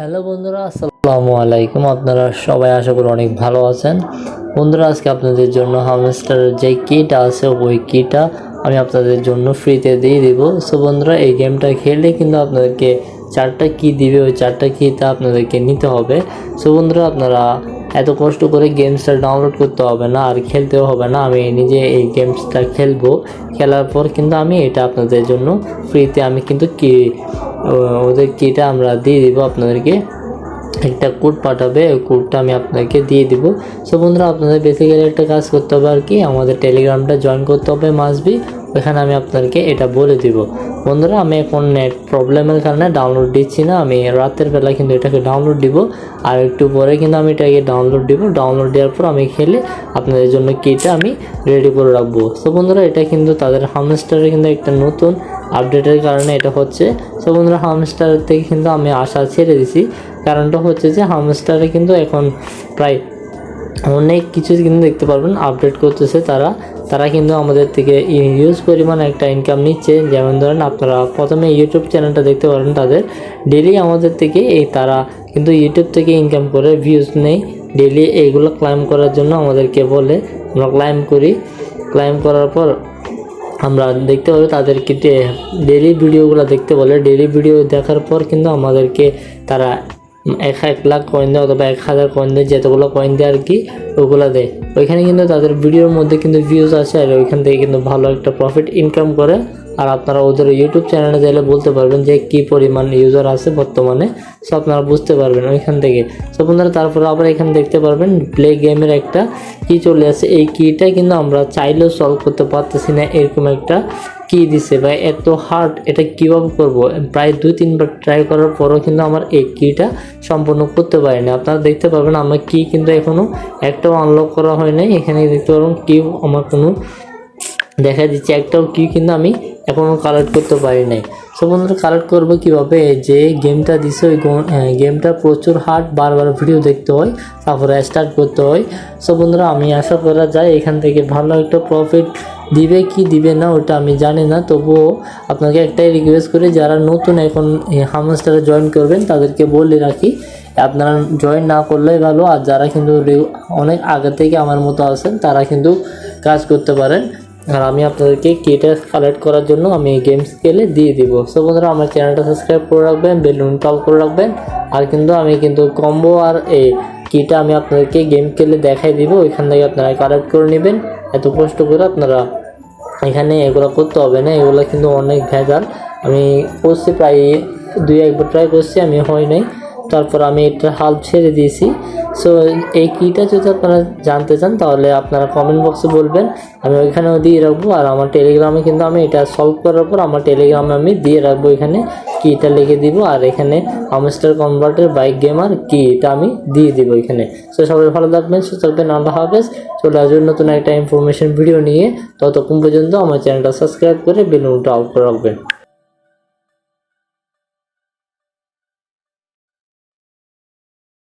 Hello বন্ধুরা, আসসালামু আলাইকুম। আপনারা সবাই আশা করি অনেক ভালো আছেন। বন্ধুরা, আজকে আপনাদের জন্য হামস্টারের যে কিটা আছে ওই কিটা আমি আপনাদের জন্য ফ্রিতে দিয়ে দিব। সো বন্ধুরা, এই গেমটা খেললে কিন্তু আপনাদেরকে 4টা কি দিবে, ওই 4টা কিটা আপনাদেরকে নিতে হবে। সো বন্ধুরা, আপনারা এত কষ্ট করে গেমসটা ডাউনলোড করতে হবে না আর খেলতেও হবে না। আমি নিজে এই গেমসটা খেলবো, খেলার পর কিন্তু আমি এটা আপনাদের জন্য ফ্রিতে আমি কিন্তু ওদের কিটা আমরা দিয়ে দিব। আপনাদেরকে একটা কোড পাঠাবে, ওই কোডটা আমি আপনাকে দিয়ে দিব। সো বন্ধুরা, আপনাদের বেসিক্যালি একটা কাজ করতে হবে আর কি, আমাদের টেলিগ্রামটা জয়েন করতে হবে মাসবি। ওখানে আমি আপনাদেরকে এটা বলে দিব। বন্ধুরা, আমি এখন নেট প্রবলেমের কারণে ডাউনলোড দিচ্ছি না, আমি রাতের বেলা কিন্তু এটাকে ডাউনলোড দিব। আর একটু পরে কিন্তু আমি এটাকে ডাউনলোড দিব। ডাউনলোড দেওয়ার পর আমি খেলে আপনাদের জন্য কিটা আমি রেডি করে রাখবো। সো বন্ধুরা, এটা কিন্তু তাদের হামস্টারে কিন্তু একটা নতুন আপডেটের কারণে এটা হচ্ছে। সো বন্ধুরা, হামস্টার থেকে কিন্তু আমি আশা ছেড়ে দিছি। কারণটা হচ্ছে যে হামস্টারে কিন্তু এখন প্রায় অনেক কিছু কিন্তু দেখতে পারবেন আপডেট করতেছে তারা কিন্তু আমাদের থেকে ইউজ পরিমাণ একটা ইনকাম নিচ্ছে। যেমন ধরেন, আপনারা প্রথমে ইউটিউব চ্যানেলটা দেখতে পারেন, তাদের ডেলি আমাদের থেকে তারা কিন্তু ইউটিউব থেকে ইনকাম করে, ভিউজ নেই ডেলি। এইগুলো ক্লাইম করার জন্য আমাদেরকে বলে, আমরা ক্লাইম করার পর আমরা দেখতে পাবো তাদেরকে ডেলি ভিডিওগুলো দেখতে বলে। ডেলি ভিডিও দেখার পর কিন্তু আমাদেরকে তারা 1 লাখ কয়েন দেয় অথবা 1000 কয়েন দেয়, যতগুলো কয়েন দেয় আর কি ওগুলো দেয়। ওইখানে কিন্তু তাদের ভিডিওর মধ্যে কিন্তু ভিউজ আসে আর ওইখান থেকে কিন্তু ভালো একটা প্রফিট ইনকাম করে। আর আপনারা ওদের ইউটিউব চ্যানেলে চাইলে বলতে পারবেন যে কী পরিমাণ ইউজার আছে বর্তমানে। সো আপনারা বুঝতে পারবেন ওইখান থেকে। সো বন্ধুরা, তারপরে আবার এখানে দেখতে পারবেন প্লে গেমের একটা কি চলে আসে। এই কিটা কিন্তু আমরা চাইলেও সলভ করতে পারতেছি না, এরকম একটা কি দিছে ভাই, এত হার্ড, এটা কীভাবে করব? প্রায় 2-3 বার ট্রাই করার পরও কিন্তু আমার এই কিটা সম্পূর্ণ করতে পারিনি। আপনারা দেখতে পাবেন আমার কি কিন্তু এখনও একটাও আনলক করা হয় নাই। এখানে দেখতে পারবেন কি আমার কোনো দেখা দিচ্ছে একটাও কি কিন্তু আমি এখনও কালেক্ট করতে পারি নাই। সো বন্ধুরা, কালেক্ট করবো কীভাবে? যে গেমটা দিছে ওই গেমটা প্রচুর হার্ড, বারবার ভিডিও দেখতে হয়, তারপরে স্টার্ট করতে হয়। সো বন্ধুরা, আমি আশা করা যায় এখান থেকে ভালো একটা প্রফিট দিবে কি দিবে না ওটা আমি জানি না। তবুও আপনাকে একটাই রিকোয়েস্ট করি, যারা নতুন এখন হামস্টারে জয়েন করবেন তাদেরকে বলে রাখি, আপনারা জয়েন না করলেই ভালো। আর যারা কিন্তু অনেক আগে থেকে আমার মতো আছেন তারা কিন্তু কাজ করতে পারেন। আর আমি আপনাদেরকে কিটা কালেক্ট করার জন্য আমি গেমস খেলে দিয়ে দিব। সো বন্ধুরা, আমার চ্যানেলটা সাবস্ক্রাইব করে রাখবেন, বেলুনটা অল করে রাখবেন। আর কিন্তু আমি কিন্তু কম্বো আর এই কিটা আমি আপনাদেরকে গেম খেলে দেখাই দিব, ওইখান থেকে আপনারা কালেক্ট করে নেবেন। এত কষ্ট করে আপনারা এখানে এগুলো করতে হবে না, এগুলো কিন্তু অনেক ভেজাল। আমি করছি প্রায় 2-1 বার ট্রাই করছি, আমি হয় নাই, তারপর আমি এটা হাল ছেড়ে দিয়েছি। সো এই কিটা যদি আপনারা জানতে চান তাহলে আপনারা কমেন্ট বক্সে বলবেন, আমি ওইখানেও দিয়ে রাখবো। আর আমার টেলিগ্রামে কিন্তু আমি এটা সলভ করার পর আমার টেলিগ্রামে আমি দিয়ে রাখবো, এখানে কিটা লিখে দিব। আর এখানে হামস্টার কনভার্টার বাইক গেমার কি এটা আমি দিয়ে দিব এখানে। সো সবাই ভালো থাকবেন, সুস্থ থাকবেন, আল্লাহ হাফেজ। চলে আসবেন নতুন একটা ইনফরমেশন ভিডিও নিয়ে। ততক্ষণ পর্যন্ত আমার চ্যানেলটা সাবস্ক্রাইব করে বেলুনটা অফ করে রাখবেন।